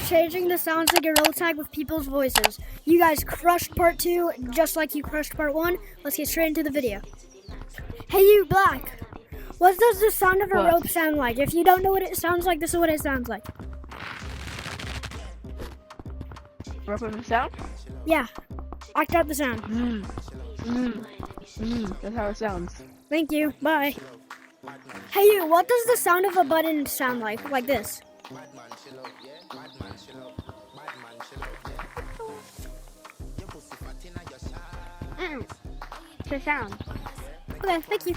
changing the sounds of Gorilla Tag with people's voices. You guys crushed part 2 just like you crushed part 1. Let's get straight into the video. Hey you, Black. What does the sound of a rope sound like? If you don't know what it sounds like, this is what it sounds like. Rope of the sound? Yeah. Act out the sound. That's how it sounds. Thank you. Bye. Hey you, what does the sound of a button sound like? Like this. It's a sound. Okay, thank you.